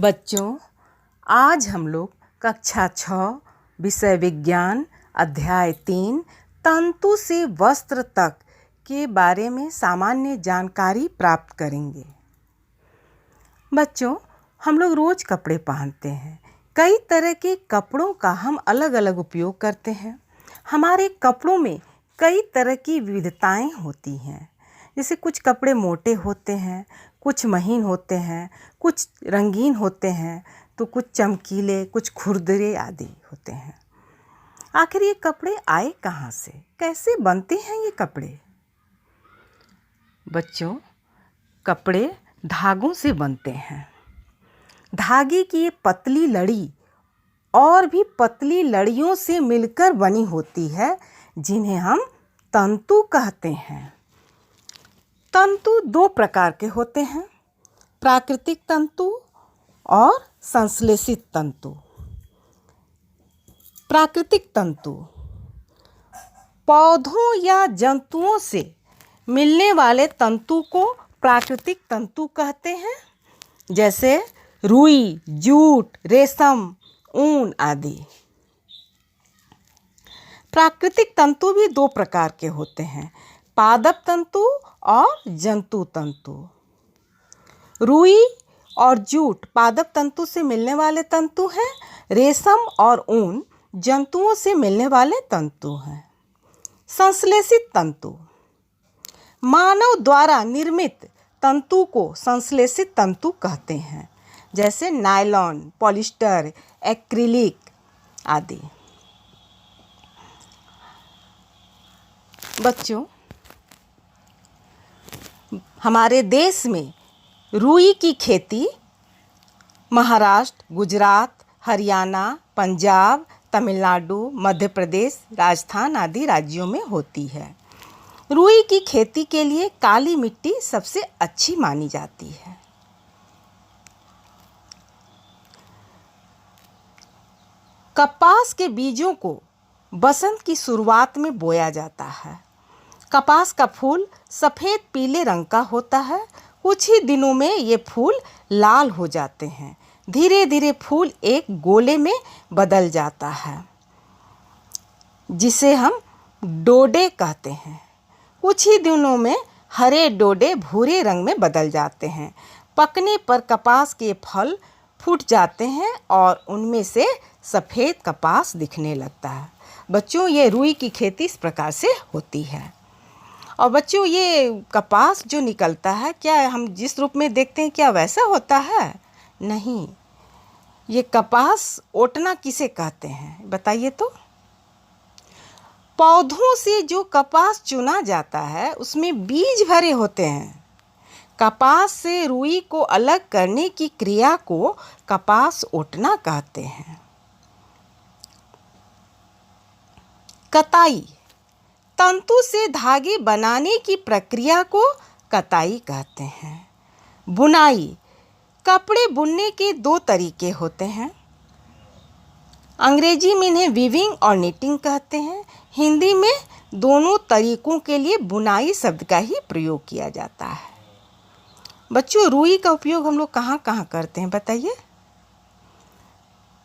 बच्चों, आज हम लोग कक्षा 6 विषय विज्ञान अध्याय 3 तंतु से वस्त्र तक के बारे में सामान्य जानकारी प्राप्त करेंगे। बच्चों, हम लोग रोज कपड़े पहनते हैं। कई तरह के कपड़ों का हम अलग अलग उपयोग करते हैं। हमारे कपड़ों में कई तरह की विविधताएं होती हैं। जैसे कुछ कपड़े मोटे होते हैं, कुछ महीन होते हैं, कुछ रंगीन होते हैं, तो कुछ चमकीले, कुछ खुरदरे आदि होते हैं। आखिर ये कपड़े आए कहाँ से? कैसे बनते हैं ये कपड़े? बच्चों, कपड़े धागों से बनते हैं। धागे की ये पतली लड़ी और भी पतली लड़ियों से मिलकर बनी होती है, जिन्हें हम तंतु कहते हैं। तंतु दो प्रकार के होते हैं, प्राकृतिक तंतु और संश्लेषित तंतु। प्राकृतिक तंतु पौधों या जंतुओं से मिलने वाले तंतु को प्राकृतिक तंतु कहते हैं, जैसे रुई, जूट, रेशम, ऊन आदि। प्राकृतिक तंतु भी दो प्रकार के होते हैं, पादप तंतु और जंतु तंतु। रुई और जूट पादप तंतु से मिलने वाले तंतु हैं। रेशम और ऊन जंतुओं से मिलने वाले तंतु हैं। संश्लेषित तंतु मानव द्वारा निर्मित तंतु को संश्लेषित तंतु कहते हैं, जैसे नायलॉन, पॉलिस्टर, एक्रिलिक आदि। बच्चों, हमारे देश में रुई की खेती महाराष्ट्र, गुजरात, हरियाणा, पंजाब, तमिलनाडु, मध्य प्रदेश, राजस्थान आदि राज्यों में होती है। रुई की खेती के लिए काली मिट्टी सबसे अच्छी मानी जाती है। कपास के बीजों को बसंत की शुरुआत में बोया जाता है। कपास का फूल सफ़ेद पीले रंग का होता है। कुछ ही दिनों में ये फूल लाल हो जाते हैं। धीरे धीरे फूल एक गोले में बदल जाता है, जिसे हम डोडे कहते हैं। कुछ ही दिनों में हरे डोडे भूरे रंग में बदल जाते हैं। पकने पर कपास के फल फूट जाते हैं और उनमें से सफ़ेद कपास दिखने लगता है। बच्चों, ये रुई की खेती इस प्रकार से होती है। और बच्चों, ये कपास जो निकलता है, क्या हम जिस रूप में देखते हैं क्या वैसा होता है? नहीं, ये कपास ओटना किसे कहते हैं बताइए तो? पौधों से जो कपास चुना जाता है उसमें बीज भरे होते हैं। कपास से रुई को अलग करने की क्रिया को कपास ओटना कहते हैं। कताई तंतु से धागे बनाने की प्रक्रिया को कताई कहते हैं। बुनाई कपड़े बुनने के दो तरीके होते हैं। अंग्रेजी में इन्हें वीविंग और निटिंग कहते हैं। हिंदी में दोनों तरीकों के लिए बुनाई शब्द का ही प्रयोग किया जाता है। बच्चों, रुई का उपयोग हम लोग कहाँ कहाँ करते हैं बताइए?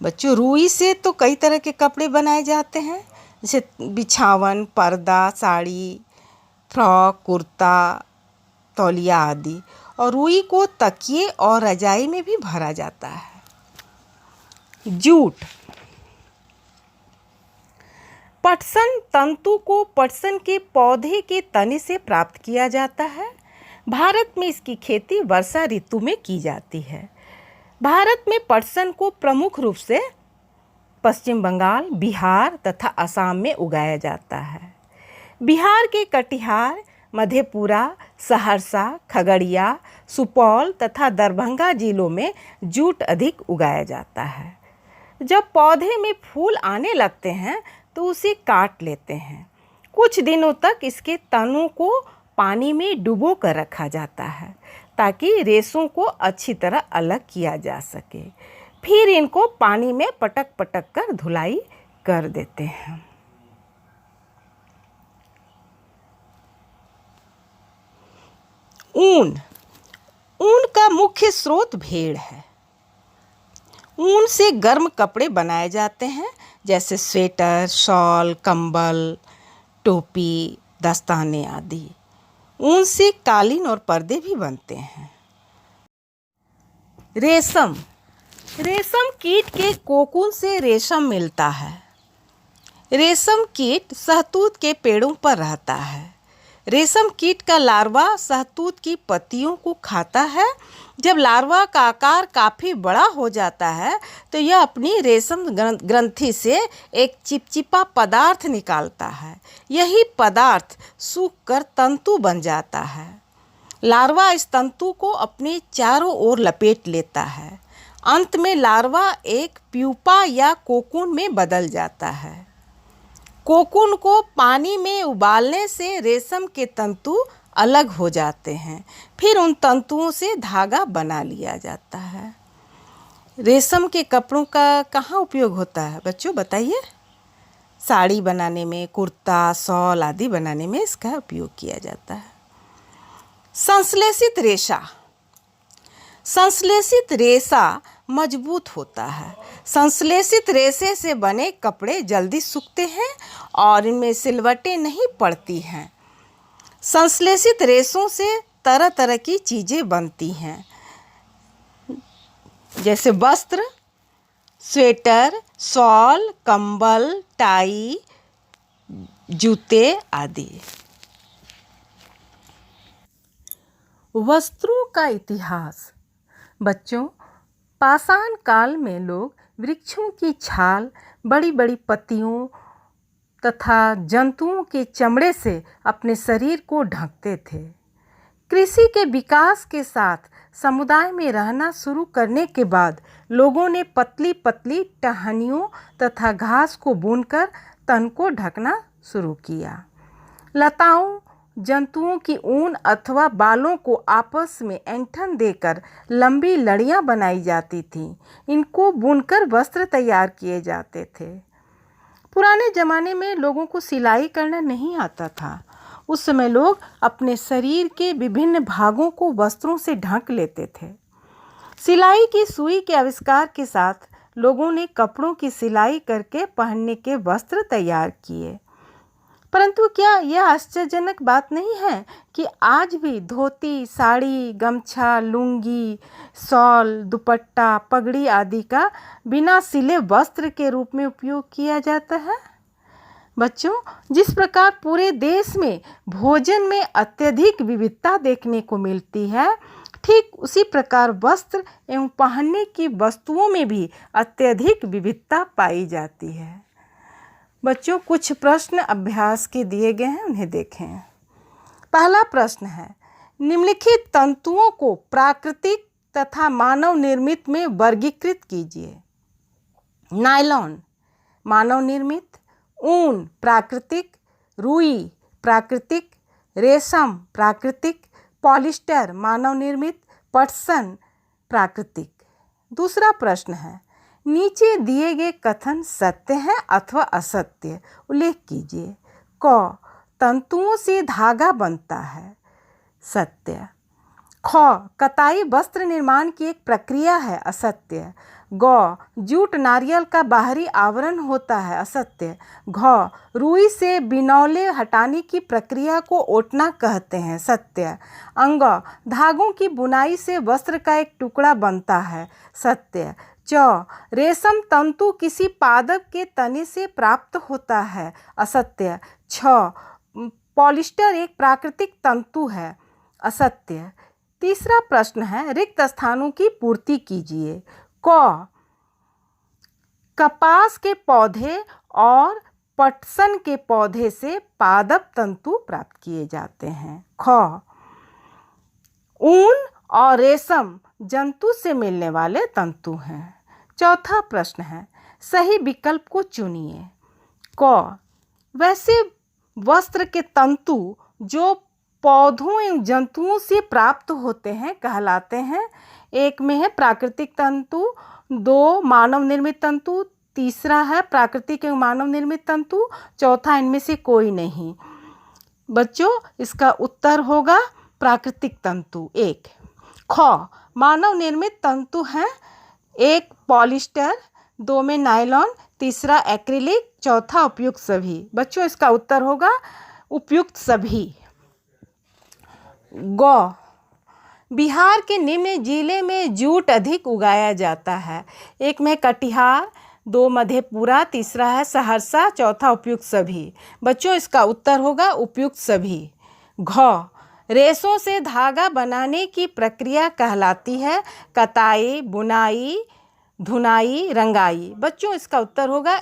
बच्चों, रुई से तो कई तरह के कपड़े बनाए जाते हैं, जैसे बिछावन, पर्दा, साड़ी, फ्रॉक, कुर्ता, तौलिया आदि। और रुई को तकिए और रजाई में भी भरा जाता है। जूट पटसन तंतु को पटसन के पौधे के तने से प्राप्त किया जाता है। भारत में इसकी खेती वर्षा ऋतु में की जाती है। भारत में पटसन को प्रमुख रूप से पश्चिम बंगाल, बिहार तथा असम में उगाया जाता है। बिहार के कटिहार, मधेपुरा, सहरसा, खगड़िया, सुपौल तथा दरभंगा जिलों में जूट अधिक उगाया जाता है। जब पौधे में फूल आने लगते हैं तो उसे काट लेते हैं। कुछ दिनों तक इसके तनों को पानी में डुबो कर रखा जाता है, ताकि रेशों को अच्छी तरह अलग किया जा सके। फिर इनको पानी में पटक पटक कर धुलाई कर देते हैं। ऊन का मुख्य स्रोत भेड़ है। ऊन से गर्म कपड़े बनाए जाते हैं, जैसे स्वेटर, शॉल, कंबल, टोपी, दस्ताने आदि। ऊन से कालीन और पर्दे भी बनते हैं। रेशम। रेशम कीट के कोकून से रेशम मिलता है। रेशम कीट शहतूत के पेड़ों पर रहता है। रेशम कीट का लार्वा शहतूत की पत्तियों को खाता है। जब लार्वा का आकार काफ़ी बड़ा हो जाता है तो यह अपनी रेशम ग्रंथि से एक चिपचिपा पदार्थ निकालता है। यही पदार्थ सूखकर तंतु बन जाता है। लार्वा इस तंतु को अपने चारों ओर लपेट लेता है। अंत में लार्वा एक प्यूपा या कोकून में बदल जाता है। कोकून को पानी में उबालने से रेशम के तंतु अलग हो जाते हैं। फिर उन तंतुओं से धागा बना लिया जाता है। रेशम के कपड़ों का कहाँ उपयोग होता है बच्चों, बताइए। साड़ी बनाने में, कुर्ता, शॉल आदि बनाने में इसका उपयोग किया जाता है। संश्लेषित रेशा। संश्लेषित रेशा मजबूत होता है। संश्लेषित रेशे से बने कपड़े जल्दी सूखते हैं और इनमें सिलवटें नहीं पड़ती हैं। संश्लेषित रेशों से तरह तरह की चीज़ें बनती हैं, जैसे वस्त्र, स्वेटर, शॉल, कंबल, टाई, जूते आदि। वस्त्रों का इतिहास। बच्चों, पाषाण काल में लोग वृक्षों की छाल, बड़ी बड़ी पत्तियों तथा जंतुओं के चमड़े से अपने शरीर को ढकते थे। कृषि के विकास के साथ समुदाय में रहना शुरू करने के बाद लोगों ने पतली पतली टहनियों तथा घास को बुनकर तन को ढकना शुरू किया। लताओं, जंतुओं की ऊन अथवा बालों को आपस में ऐंठन देकर लंबी लड़ियां बनाई जाती थीं। इनको बुनकर वस्त्र तैयार किए जाते थे। पुराने ज़माने में लोगों को सिलाई करना नहीं आता था। उस समय लोग अपने शरीर के विभिन्न भागों को वस्त्रों से ढक लेते थे। सिलाई की सुई के आविष्कार के साथ लोगों ने कपड़ों की सिलाई करके पहनने के वस्त्र तैयार किए। परंतु क्या यह आश्चर्यजनक बात नहीं है कि आज भी धोती, साड़ी, गमछा, लुंगी, शॉल, दुपट्टा, पगड़ी आदि का बिना सिले वस्त्र के रूप में उपयोग किया जाता है। बच्चों, जिस प्रकार पूरे देश में भोजन में अत्यधिक विविधता देखने को मिलती है, ठीक उसी प्रकार वस्त्र एवं पहनने की वस्तुओं में भी अत्यधिक विविधता पाई जाती है। बच्चों, कुछ प्रश्न अभ्यास के दिए गए हैं, उन्हें देखें। पहला प्रश्न है, निम्नलिखित तंतुओं को प्राकृतिक तथा मानव निर्मित में वर्गीकृत कीजिए। नायलॉन मानव निर्मित, ऊन प्राकृतिक, रुई प्राकृतिक, रेशम प्राकृतिक, पॉलिस्टर मानव निर्मित, पटसन प्राकृतिक। दूसरा प्रश्न है, नीचे दिए गए कथन सत्य हैं अथवा असत्य, उल्लेख कीजिए। क, तंतुओं से धागा बनता है, सत्य। ख, कताई वस्त्र निर्माण की एक प्रक्रिया है, असत्य। ग, जूट नारियल का बाहरी आवरण होता है, असत्य। घ, रुई से बिनौले हटाने की प्रक्रिया को ओटना कहते हैं, सत्य। अंग, धागों की बुनाई से वस्त्र का एक टुकड़ा बनता है, सत्य। च, रेशम तंतु किसी पादप के तने से प्राप्त होता है, असत्य। छ, पॉलिस्टर एक प्राकृतिक तंतु है, असत्य। तीसरा प्रश्न है, रिक्त स्थानों की पूर्ति कीजिए। क, कपास के पौधे और पटसन के पौधे से पादप तंतु प्राप्त किए जाते हैं। ख, ऊन और रेशम जंतु से मिलने वाले तंतु हैं। चौथा प्रश्न है, सही विकल्प को चुनिए। क, वैसे वस्त्र के तंतु जो पौधों एवं जंतुओं से प्राप्त होते हैं कहलाते हैं। एक में है प्राकृतिक तंतु, दो मानव निर्मित तंतु, तीसरा है प्राकृतिक एवं मानव निर्मित तंतु, चौथा इनमें से कोई नहीं। बच्चों, इसका उत्तर होगा प्राकृतिक तंतु एक। ख, मानव निर्मित तंतु हैं एक पॉलिस्टर, 2 में नायलॉन, तीसरा एक्रिलिक, चौथा उपयुक्त सभी। बच्चों इसका उत्तर होगा उपयुक्त सभी। गौ, बिहार के निम्न जिले में जूट अधिक उगाया जाता है। एक में कटिहार, 2 मधेपुरा, तीसरा है सहरसा, चौथा उपयुक्त सभी। बच्चों इसका उत्तर होगा उपयुक्त सभी। घ, रेशों से धागा बनाने की प्रक्रिया कहलाती है कताई, बुनाई, धुनाई, रंगाई। बच्चों इसका उत्तर होगा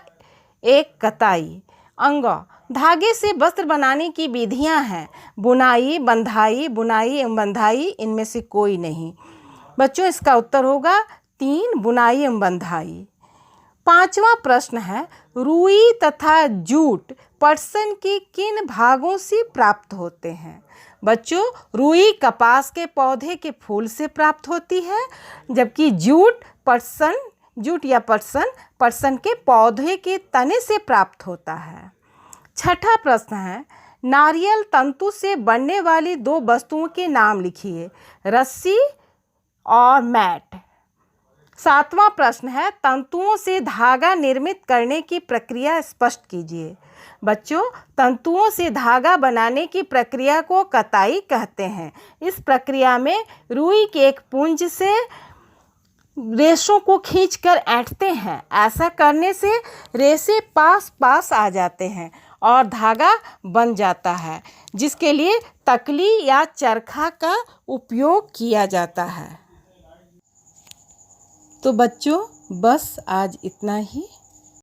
एक कताई। अंग, धागे से वस्त्र बनाने की विधियां हैं बुनाई, बंधाई, बुनाई एवं बंधाई, इनमें से कोई नहीं। बच्चों इसका उत्तर होगा 3, बुनाई एवं बंधाई। 5वां प्रश्न है, रुई तथा जूट पटसन के किन भागों से प्राप्त होते हैं? बच्चों रुई कपास के पौधे के फूल से प्राप्त होती है, जबकि जूट या पटसन के पौधे के तने से प्राप्त होता है। 6ठा प्रश्न है, नारियल तंतु से बनने वाली 2 वस्तुओं के नाम लिखिए, रस्सी और मैट। 7वां प्रश्न है, तंतुओं से धागा निर्मित करने की प्रक्रिया स्पष्ट कीजिए। बच्चों तंतुओं से धागा बनाने की प्रक्रिया को कताई कहते हैं। इस प्रक्रिया में रुई के एक पुंज से रेशों को खींचकर ऐंठते हैं। ऐसा करने से रेशे पास पास आ जाते हैं और धागा बन जाता है, जिसके लिए तकली या चरखा का उपयोग किया जाता है। तो बच्चों बस आज इतना ही।